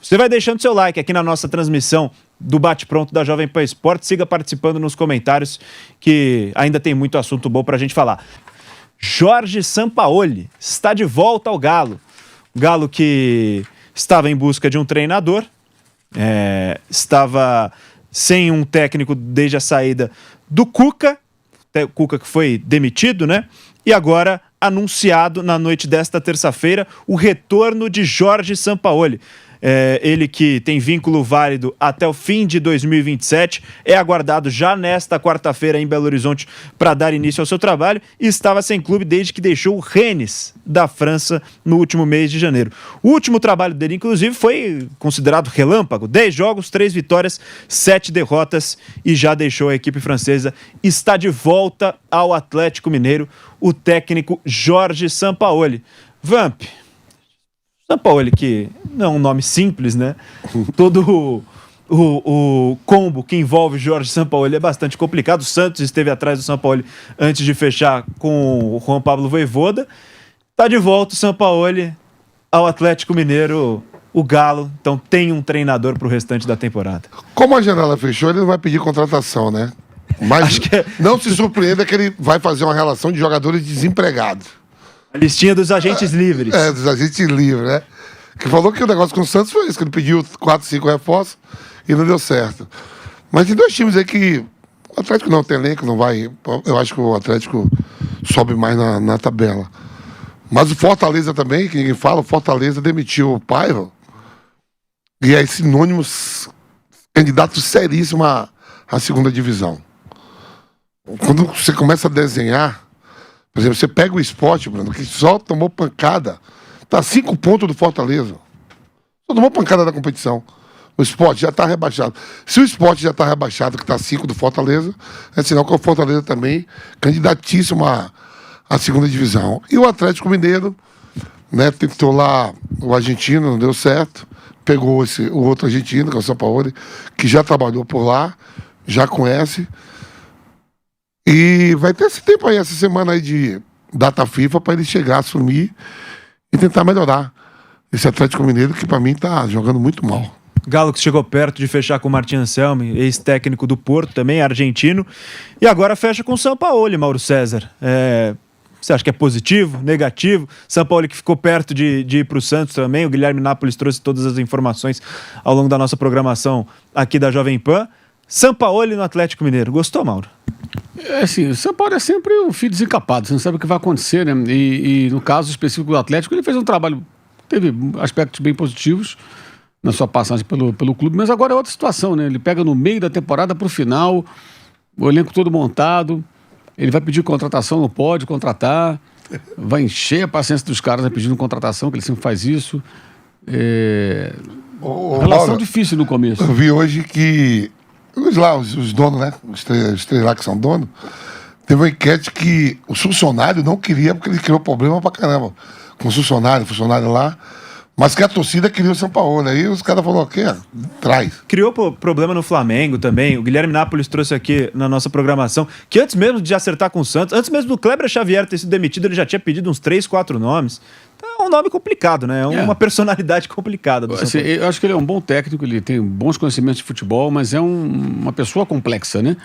Você vai deixando seu like aqui na nossa transmissão do Bate-Pronto da Jovem Pan Esportes. Siga participando nos comentários, que ainda tem muito assunto bom pra gente falar. Jorge Sampaoli está de volta ao Galo. O Galo que estava em busca de um treinador, estava sem um técnico desde a saída do Cuca, o Cuca que foi demitido, né? E agora anunciado na noite desta terça-feira o retorno de Jorge Sampaoli. Ele que tem vínculo válido até o fim de 2027, é aguardado já nesta quarta-feira em Belo Horizonte para dar início ao seu trabalho e estava sem clube desde que deixou o Rennes da França no último mês de janeiro. O último trabalho dele, inclusive, foi considerado relâmpago: 10 jogos, 3 vitórias, 7 derrotas, e já deixou a equipe francesa. Está de volta ao Atlético Mineiro o técnico Jorge Sampaoli. Vamp, Sampaoli, que não é um nome simples, né? Todo o combo que envolve Jorge Sampaoli é bastante complicado. O Santos esteve atrás do Sampaoli antes de fechar com o Juan Pablo Vojvoda. Tá de volta o Sampaoli ao Atlético Mineiro, o Galo. Então tem um treinador para o restante da temporada. Como a janela fechou, ele não vai pedir contratação, né? Mas não se surpreenda que ele vai fazer uma relação de jogadores desempregados. A listinha dos agentes livres. Dos agentes livres, né? Que falou que o negócio com o Santos foi isso, que ele pediu 4, 5 reforços e não deu certo. Mas tem 2 times aí que... O Atlético não tem elenco, não vai... Eu acho que o Atlético sobe mais na tabela. Mas o Fortaleza também, que ninguém fala, o Fortaleza demitiu o Paiva. E é sinônimo, candidato seríssimo à segunda divisão. Quando você começa a desenhar... Por exemplo, você pega o Sport, Bruno, que só tomou pancada. Tá 5 pontos do Fortaleza. Só tomou pancada da competição. O Sport já está rebaixado. Se o Sport já está rebaixado, que está 5 do Fortaleza, é sinal que o Fortaleza também candidatíssimo à segunda divisão. E o Atlético Mineiro, né, tentou lá o argentino, não deu certo. Pegou o outro argentino, que é o Sampaoli, que já trabalhou por lá, já conhece. E vai ter esse tempo aí, essa semana aí de data FIFA, para ele chegar, assumir e tentar melhorar esse Atlético Mineiro, que para mim tá jogando muito mal. Galo que chegou perto de fechar com o Martin Anselmi, ex-técnico do Porto, também argentino, e agora fecha com o Sampaoli, Mauro César. Você acha que é positivo, negativo? Sampaoli que ficou perto de ir para o Santos também. O Guilherme Nápoles trouxe todas as informações ao longo da nossa programação aqui da Jovem Pan. Sampaoli no Atlético Mineiro. Gostou, Mauro? Assim, o Sampaoli é sempre um filho desencapado, você não sabe o que vai acontecer, né? E no caso específico do Atlético, ele fez um trabalho, teve aspectos bem positivos na sua passagem pelo clube, mas agora é outra situação, né? Ele pega no meio da temporada pro final, o elenco todo montado, ele vai pedir contratação, não pode contratar, vai encher a paciência dos caras pedindo contratação, que ele sempre faz isso. Relação Mauro, difícil no começo. Eu vi hoje que os donos, né? Os três lá que são donos, teve uma enquete que o funcionário não queria, porque ele criou problema pra caramba com o funcionário lá, mas que a torcida queria o Sampaoli. Aí os caras falaram, traz. Criou problema no Flamengo também. O Guilherme Nápoles trouxe aqui na nossa programação que antes mesmo de acertar com o Santos, antes mesmo do Kleber Xavier ter sido demitido, ele já tinha pedido uns 3, 4 nomes. Então é um nome complicado, né? É uma personalidade complicada do assim, eu acho que ele é um bom técnico, ele tem bons conhecimentos de futebol, mas é uma pessoa complexa, né?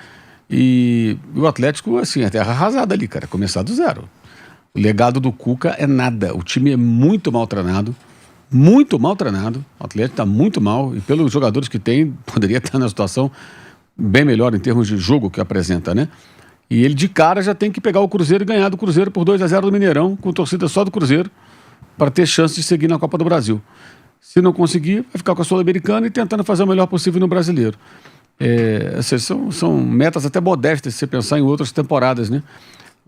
E o Atlético, assim, é terra arrasada ali, cara, começar do zero. O legado do Cuca é nada. O time é muito mal treinado. Muito mal treinado. O Atlético está muito mal. E pelos jogadores que tem, poderia estar na situação bem melhor em termos de jogo que apresenta, né? E ele de cara já tem que pegar o Cruzeiro e ganhar do Cruzeiro por 2-0 no Mineirão, com torcida só do Cruzeiro, para ter chance de seguir na Copa do Brasil. Se não conseguir, vai ficar com a Sul-Americana e tentando fazer o melhor possível no Brasileiro. São metas até modestas se você pensar em outras temporadas, né?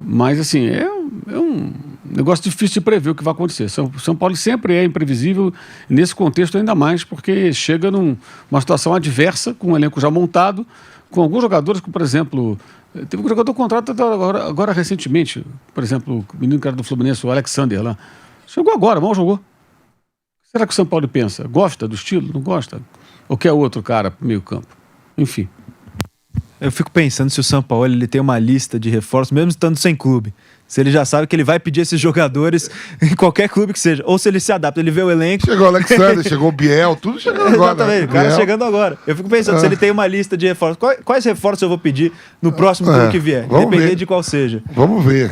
Mas, assim, é um negócio difícil de prever o que vai acontecer. São Paulo sempre é imprevisível, nesse contexto ainda mais, porque chega numa situação adversa, com um elenco já montado, com alguns jogadores que, por exemplo, teve um jogador contratado agora recentemente, por exemplo, o menino que era do Fluminense, o Alexander lá, chegou agora, mal jogou. Será que o São Paulo pensa? Gosta do estilo? Não gosta? Ou quer outro cara pro meio campo? Enfim. Eu fico pensando se o Sampaoli ele tem uma lista de reforços, mesmo estando sem clube. Se ele já sabe que ele vai pedir esses jogadores em qualquer clube que seja. Ou se ele se adapta, ele vê o elenco. Chegou o Alexander, chegou o Biel, tudo chegando agora. Exatamente, né? o cara Biel. chegando agora. Eu fico pensando, se ele tem uma lista de reforços, quais reforços eu vou pedir no próximo clube que vier, independente de qual seja. Vamos ver.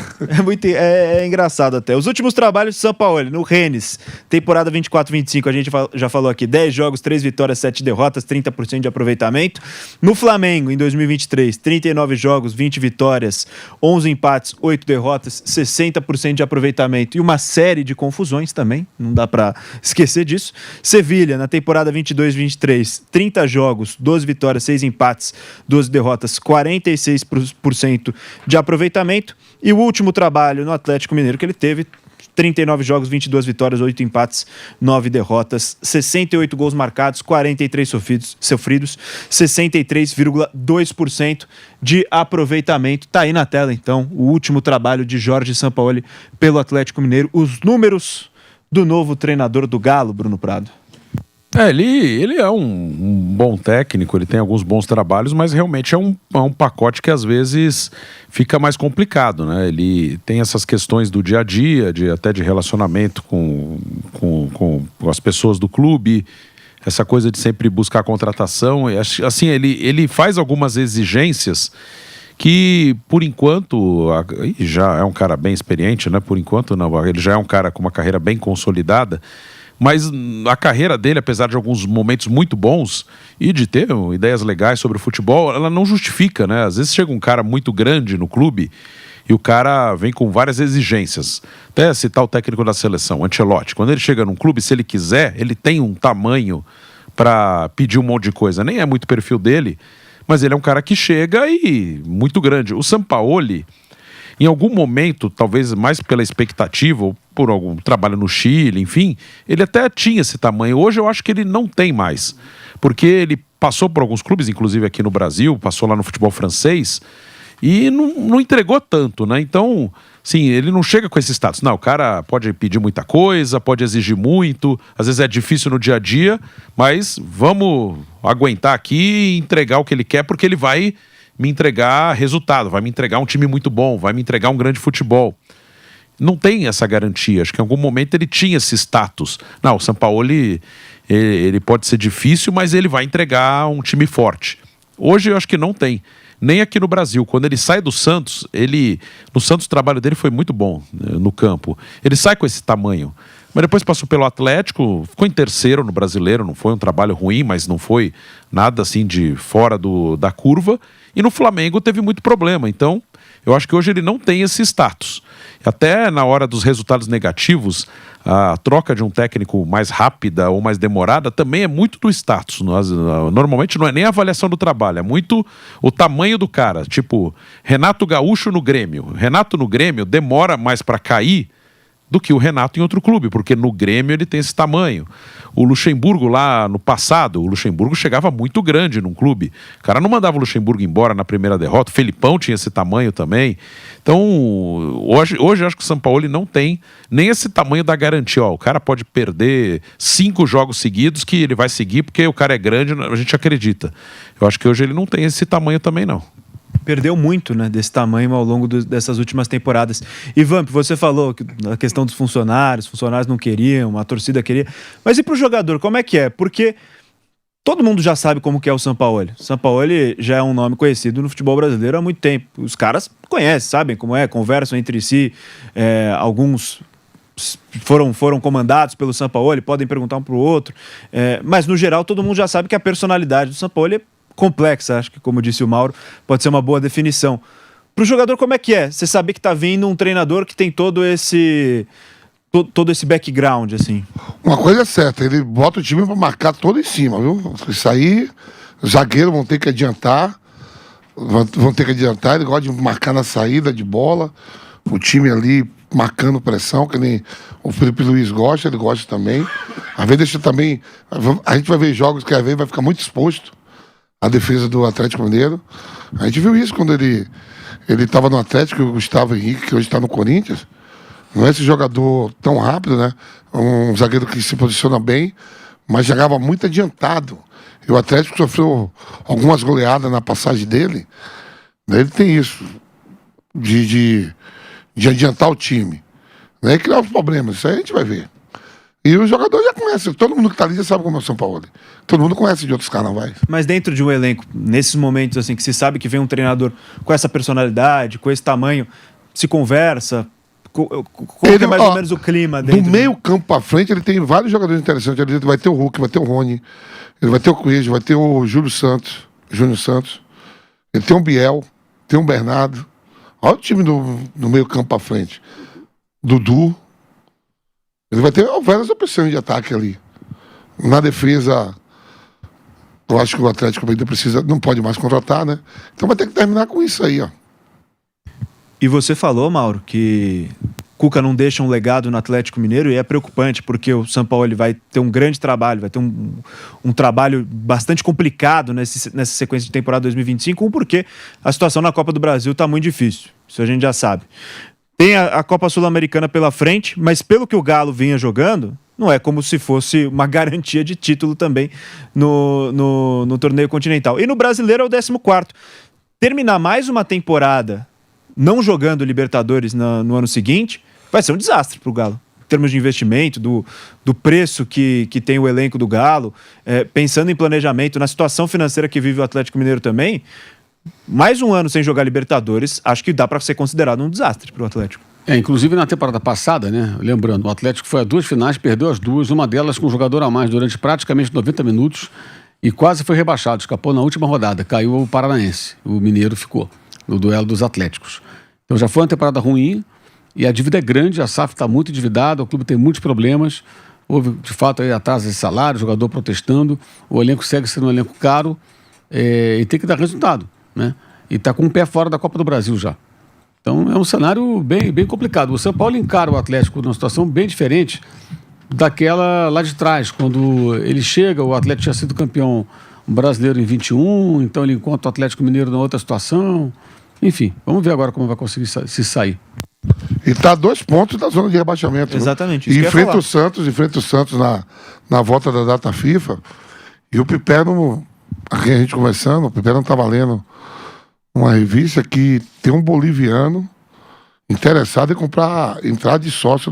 É engraçado até. Os últimos trabalhos de Sampaoli, no Rennes, temporada 24-25, a gente já falou aqui, 10 jogos, 3 vitórias, 7 derrotas, 30% de aproveitamento. No Flamengo, em 2023, 39 jogos, 20 vitórias, 11 empates, 8 derrotas, 60% de aproveitamento e uma série de confusões também, não dá pra esquecer disso. Sevilha, na temporada 22-23, 30 jogos, 12 vitórias, 6 empates, 12 derrotas, 46% de aproveitamento. E o último trabalho no Atlético Mineiro que ele teve, 39 jogos, 22 vitórias, 8 empates, 9 derrotas, 68 gols marcados, 43 sofridos, 63,2% de aproveitamento. Tá aí na tela, então, o último trabalho de Jorge Sampaoli pelo Atlético Mineiro. Os números do novo treinador do Galo, Bruno Prado. Ele é um bom técnico, ele tem alguns bons trabalhos, mas realmente é um pacote que às vezes fica mais complicado, né? Ele tem essas questões do dia a dia, até de relacionamento com as pessoas do clube, essa coisa de sempre buscar contratação. E, assim, ele faz algumas exigências que, por enquanto, já é um cara bem experiente, né? Por enquanto, não, ele já é um cara com uma carreira bem consolidada. Mas a carreira dele, apesar de alguns momentos muito bons e de ter ideias legais sobre o futebol, ela não justifica, né? Às vezes chega um cara muito grande no clube e o cara vem com várias exigências. Até citar o técnico da seleção, Ancelotti. Quando ele chega num clube, se ele quiser, ele tem um tamanho para pedir um monte de coisa. Nem é muito perfil dele, mas ele é um cara que chega e muito grande. O Sampaoli, em algum momento, talvez mais pela expectativa ou por algum trabalho no Chile, enfim, ele até tinha esse tamanho. Hoje eu acho que ele não tem mais, porque ele passou por alguns clubes, inclusive aqui no Brasil, passou lá no futebol francês e não entregou tanto, né? Então, sim, ele não chega com esse status. Não, o cara pode pedir muita coisa, pode exigir muito, às vezes é difícil no dia a dia, mas vamos aguentar aqui e entregar o que ele quer, porque ele vai me entregar resultado, vai me entregar um time muito bom, vai me entregar um grande futebol. Não tem essa garantia. Acho que em algum momento ele tinha esse status. Não, o Sampaoli, ele pode ser difícil, mas ele vai entregar um time forte. Hoje eu acho que não tem. Nem aqui no Brasil. Quando ele sai do Santos, no Santos o trabalho dele foi muito bom, né, no campo. Ele sai com esse tamanho. Mas depois passou pelo Atlético, ficou em terceiro no Brasileiro, não foi um trabalho ruim, mas não foi nada assim de fora da curva. E no Flamengo teve muito problema. Então, eu acho que hoje ele não tem esse status. Até na hora dos resultados negativos, a troca de um técnico mais rápida ou mais demorada também é muito do status. Normalmente não é nem a avaliação do trabalho, é muito o tamanho do cara. Tipo, Renato Gaúcho no Grêmio. Renato no Grêmio demora mais para cair do que o Renato em outro clube, porque no Grêmio ele tem esse tamanho. O Luxemburgo lá no passado, o Luxemburgo chegava muito grande num clube. O cara não mandava o Luxemburgo embora na primeira derrota. O Felipão tinha esse tamanho também. Então, hoje eu acho que o Sampaoli não tem nem esse tamanho da garantia. Ó, o cara pode perder 5 jogos seguidos que ele vai seguir porque o cara é grande, a gente acredita. Eu acho que hoje ele não tem esse tamanho também, não. Perdeu muito, né, desse tamanho ao longo dessas últimas temporadas. E Vamp, você falou a questão dos funcionários, os funcionários não queriam, a torcida queria. Mas e pro jogador, como é que é? Porque todo mundo já sabe como que é o Sampaoli. O Sampaoli já é um nome conhecido no futebol brasileiro há muito tempo. Os caras conhecem, sabem como é, conversam entre si. Alguns foram comandados pelo Sampaoli, podem perguntar um pro outro. Mas, no geral, todo mundo já sabe que a personalidade do Sampaoli é complexa, acho que, como disse o Mauro, pode ser uma boa definição. Para o jogador, como é que é? Você saber que está vindo um treinador que tem todo esse background, assim. Uma coisa é certa, ele bota o time para marcar todo em cima, viu? Isso aí, os zagueiros vão ter que adiantar, ele gosta de marcar na saída de bola, o time ali marcando pressão, que nem o Felipe Luiz gosta, ele gosta também. Às vezes deixa também, a gente vai ver jogos que às vezes vai ficar muito exposto a defesa do Atlético Mineiro. A gente viu isso quando ele estava no Atlético, o Gustavo Henrique, que hoje está no Corinthians. Não é esse jogador tão rápido, né? Um zagueiro que se posiciona bem, mas jogava muito adiantado. E o Atlético sofreu algumas goleadas na passagem dele. Ele tem isso, de de adiantar o time, né? E criar os problemas. Isso aí a gente vai ver. E os jogadores já conhecem. Todo mundo que tá ali já sabe como é o São Paulo. Todo mundo conhece de outros carnavais. Mas dentro de um elenco, nesses momentos assim que se sabe que vem um treinador com essa personalidade, com esse tamanho, se conversa, como é mais ou menos o clima dentro? Do meio campo pra frente, ele tem vários jogadores interessantes. Ele vai ter o Hulk, vai ter o Rony, ele vai ter o Coelho, vai ter o Júnior Santos. Ele tem o Biel, tem o Bernardo. Olha o time do meio campo pra frente. Dudu. Ele vai ter várias opções de ataque ali. Na defesa, eu acho que o Atlético ainda precisa, não pode mais contratar, né? Então vai ter que terminar com isso aí, ó. E você falou, Mauro, que Cuca não deixa um legado no Atlético Mineiro, e é preocupante, porque o São Paulo ele vai ter um grande trabalho, vai ter um trabalho bastante complicado nessa sequência de temporada 2025, porque a situação na Copa do Brasil está muito difícil, isso a gente já sabe. Tem a Copa Sul-Americana pela frente, mas pelo que o Galo vinha jogando, não é como se fosse uma garantia de título também no torneio continental. E no Brasileiro é o 14º. Terminar mais uma temporada não jogando Libertadores no ano seguinte vai ser um desastre para o Galo. Em termos de investimento, do preço que tem o elenco do Galo, pensando em planejamento, na situação financeira que vive o Atlético Mineiro também, mais um ano sem jogar Libertadores, acho que dá para ser considerado um desastre para o Atlético. Inclusive na temporada passada, né? Lembrando, o Atlético foi a 2 finais, perdeu as 2, uma delas com um jogador a mais durante praticamente 90 minutos e quase foi rebaixado, escapou na última rodada, caiu o Paranaense, o Mineiro ficou no duelo dos Atléticos. Então já foi uma temporada ruim e a dívida é grande, a SAF está muito endividada, o clube tem muitos problemas, houve de fato aí atraso de salário, jogador protestando, o elenco segue sendo um elenco caro e tem que dar resultado, né? E está com um pé fora da Copa do Brasil já. Então é um cenário bem complicado. O São Paulo encara o Atlético numa situação bem diferente daquela lá de trás, quando ele chega, o Atlético tinha sido campeão brasileiro em 21, então ele encontra o Atlético Mineiro na outra situação. Enfim, vamos ver agora como vai conseguir se sair. E está a 2 pontos da zona de rebaixamento. Exatamente. E enfrenta o Santos na volta da data FIFA. E o Piperno, aqui a gente conversando, o Piperno estava lendo uma revista que tem um boliviano interessado em entrar de sócio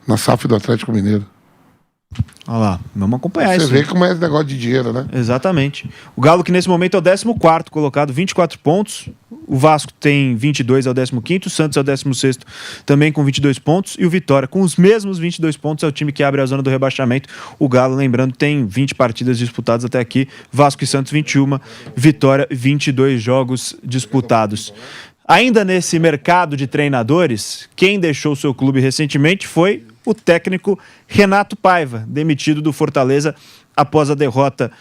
na SAF do Atlético Mineiro. Olha lá, vamos acompanhar isso. Você vê como é esse negócio de dinheiro, né? Exatamente. O Galo, que nesse momento é o 14º colocado, 24 pontos. O Vasco tem 22, é o 15º. O Santos é o 16º, também com 22 pontos. E o Vitória, com os mesmos 22 pontos, é o time que abre a zona do rebaixamento. O Galo, lembrando, tem 20 partidas disputadas até aqui. Vasco e Santos, 21. Vitória, 22 jogos disputados. Ainda nesse mercado de treinadores, quem deixou o seu clube recentemente foi o técnico Renato Paiva, demitido do Fortaleza após a derrota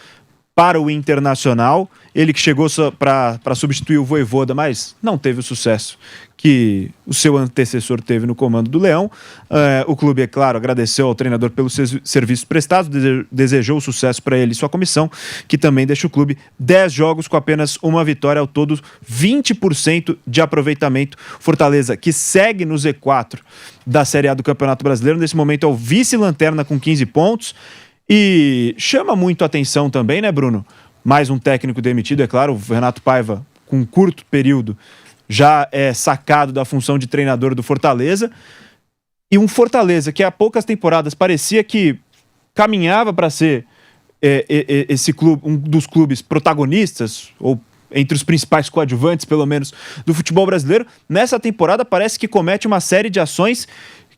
para o Internacional. Ele que chegou para substituir o Vojvoda, mas não teve o sucesso que o seu antecessor teve no comando do Leão. O clube, é claro, agradeceu ao treinador pelos serviços prestados, desejou sucesso para ele e sua comissão, que também deixa o clube 10 jogos com apenas uma vitória, ao todo 20% de aproveitamento. Fortaleza, que segue no Z4 da Série A do Campeonato Brasileiro, nesse momento é o vice-lanterna com 15 pontos. E chama muito a atenção também, né, Bruno? Mais um técnico demitido, é claro, o Renato Paiva, com um curto período, já é sacado da função de treinador do Fortaleza. E um Fortaleza que há poucas temporadas parecia que caminhava para ser esse clube, um dos clubes protagonistas, ou entre os principais coadjuvantes, pelo menos, do futebol brasileiro, nessa temporada parece que comete uma série de ações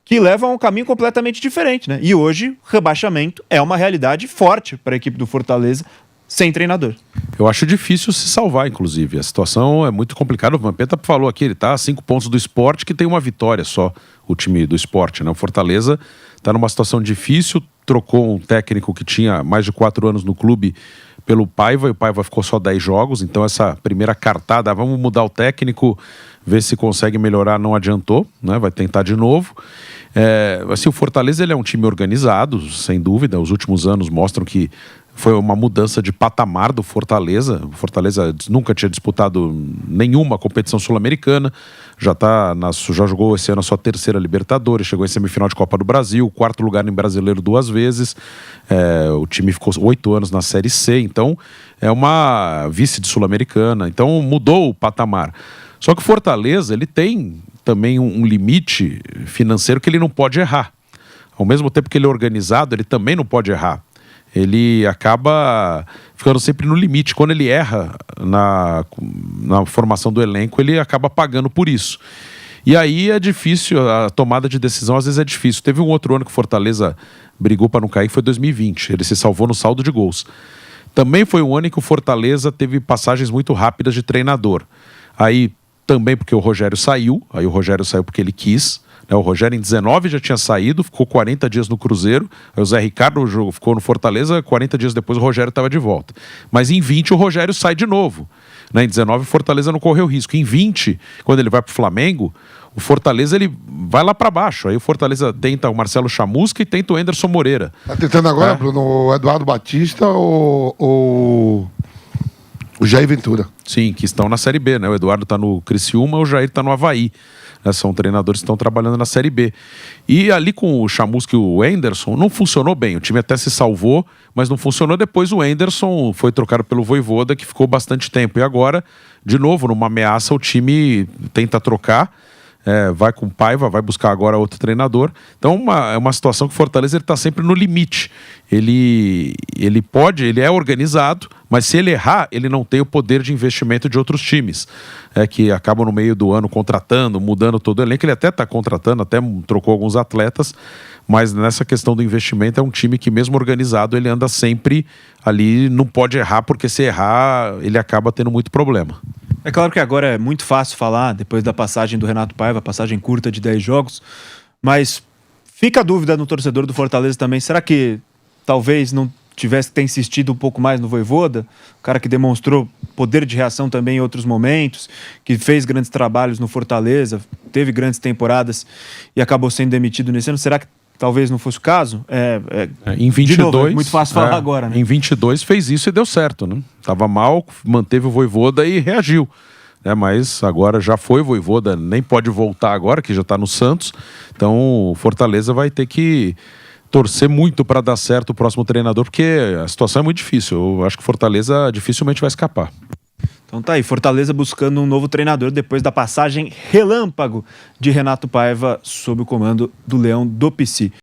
que levam a um caminho completamente diferente, né? E hoje, rebaixamento é uma realidade forte para a equipe do Fortaleza, sem treinador. Eu acho difícil se salvar, inclusive. A situação é muito complicada. O Vampeta falou aqui, ele está a 5 pontos do Sport, que tem uma vitória só, o time do Sport, né? O Fortaleza está numa situação difícil, trocou um técnico que tinha mais de 4 anos no clube pelo Paiva, e o Paiva ficou só 10 jogos, então essa primeira cartada, vamos mudar o técnico, ver se consegue melhorar, não adiantou, né? Vai tentar de novo. Assim, o Fortaleza ele é um time organizado, sem dúvida. Os últimos anos mostram que foi uma mudança de patamar do Fortaleza. O Fortaleza nunca tinha disputado nenhuma competição sul-americana, já jogou esse ano a sua 3ª Libertadores, chegou em semifinal de Copa do Brasil, 4º lugar em Brasileiro 2 vezes. O time ficou 8 anos na Série C, então é uma vice de Sul-Americana, então mudou o patamar. Só que o Fortaleza, ele tem também um limite financeiro que ele não pode errar. Ao mesmo tempo que ele é organizado, ele também não pode errar. Ele acaba ficando sempre no limite. Quando ele erra na formação do elenco, ele acaba pagando por isso. E aí é difícil, a tomada de decisão às vezes é difícil. Teve um outro ano que o Fortaleza brigou para não cair, que foi 2020. Ele se salvou no saldo de gols. Também foi um ano em que o Fortaleza teve passagens muito rápidas de treinador. Aí também porque o Rogério saiu, aí o Rogério saiu porque ele quis. O Rogério em 19 já tinha saído, ficou 40 dias no Cruzeiro. Aí o Zé Ricardo ficou no Fortaleza, 40 dias depois o Rogério estava de volta. Mas em 20 o Rogério sai de novo. Em 19 o Fortaleza não correu risco. Em 20, quando ele vai para o Flamengo, o Fortaleza ele vai lá para baixo. Aí o Fortaleza tenta o Marcelo Chamusca e tenta o Anderson Moreira. Tá tentando agora, Bruno, o Eduardo Batista ou o Jair Ventura? Sim, que estão na Série B, né? O Eduardo está no Criciúma, o Jair está no Avaí. São treinadores que estão trabalhando na Série B. E ali com o Chamusca e o Anderson, não funcionou bem. O time até se salvou, mas não funcionou. Depois o Anderson foi trocado pelo Vojvoda, que ficou bastante tempo. E agora, de novo, numa ameaça, o time tenta trocar. Vai com Paiva, vai buscar agora outro treinador. Então é uma situação que o Fortaleza está sempre no limite. Ele é organizado, mas se ele errar, ele não tem o poder de investimento de outros times, que acabam no meio do ano contratando, mudando todo o elenco. Ele até está contratando, até trocou alguns atletas, mas nessa questão do investimento é um time que mesmo organizado, ele anda sempre ali, não pode errar, porque se errar, ele acaba tendo muito problema. É claro que agora é muito fácil falar, depois da passagem do Renato Paiva, passagem curta de 10 jogos, mas fica a dúvida no torcedor do Fortaleza também, será que talvez não tivesse que ter insistido um pouco mais no Vojvoda, o cara que demonstrou poder de reação também em outros momentos, que fez grandes trabalhos no Fortaleza, teve grandes temporadas e acabou sendo demitido nesse ano, será que talvez não fosse o caso? Em 22, de novo, é muito fácil falar agora, né? Em 22 fez isso e deu certo, né? Tava mal, manteve o Vojvoda e reagiu. Mas agora já foi o Vojvoda, nem pode voltar agora, que já está no Santos. Então o Fortaleza vai ter que torcer muito para dar certo o próximo treinador, porque a situação é muito difícil. Eu acho que o Fortaleza dificilmente vai escapar. Então tá aí, Fortaleza buscando um novo treinador depois da passagem relâmpago de Renato Paiva sob o comando do Leão do Pici.